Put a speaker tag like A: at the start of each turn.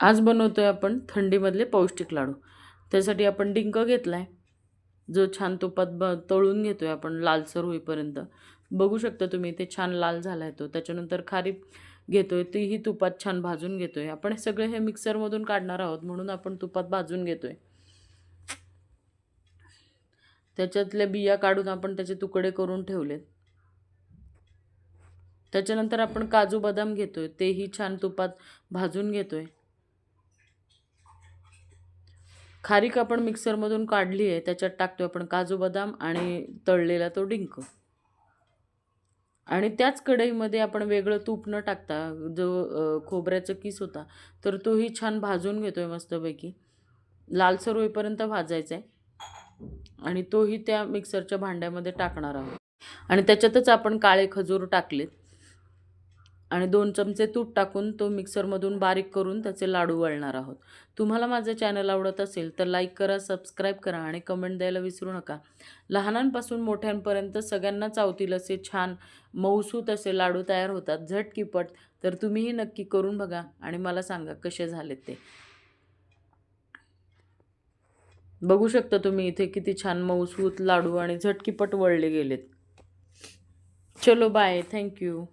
A: आज बनवतोय आपण थंडीमधले पौष्टिक लाडू. त्यासाठी आपण डिंक घेतलाय, जो छान तुपात तळून घेतोय आपण लालसर होईपर्यंत. बघू शकता तुम्ही इथे छान लाल झालाय तो. त्याच्यानंतर खारीक घेतोय, तीही तुपात छान भाजून घेतोय. आपण सगळे हे मिक्सरमधून काढणार आहोत म्हणून आपण तुपात भाजून घेतोय. त्याच्यातल्या बिया काढून आपण त्याचे तुकडे करून ठेवलेत. त्याच्यानंतर आपण काजू बदाम घेतोय, तेही छान तुपात भाजून घेतोय. खारीक आपण मिक्सरमधून काढली आहे, त्याच्यात टाकतो आपण काजू बदाम आणि तळलेला तो डिंक. आणि त्याच कढईमध्ये आपण वेगळं तूप न टाकता जो खोबऱ्याचा किस होता तर तोही छान भाजून घेतोय मस्तपैकी. लालसर होईपर्यंत भाजायचा आहे आणि तोही त्या मिक्सरच्या भांड्यामध्ये टाकणार आहोत. आणि त्याच्यातच आपण काळे खजूर टाकलेत आणि 2 चमचे तूप टाकून तो मिक्सरमधून बारीक करून त्याचे लाडू वळणार आहोत. तुम्हाला माझं चॅनल आवडत असेल तर लाईक करा, सबस्क्राईब करा आणि कमेंट द्यायला विसरू नका. लहानांपासून मोठ्यांपर्यंत सगळ्यांना चावतील असे छान मऊसूत असे लाडू तयार होतात झटकीपट. तर तुम्हीही नक्की करून बघा आणि मला सांगा कसे झालेत ते. बघू शकता तुम्ही इथे किती छान मऊसूत लाडू आणि झटकीपट वळले गेलेत. चलो बाय, थँक्यू.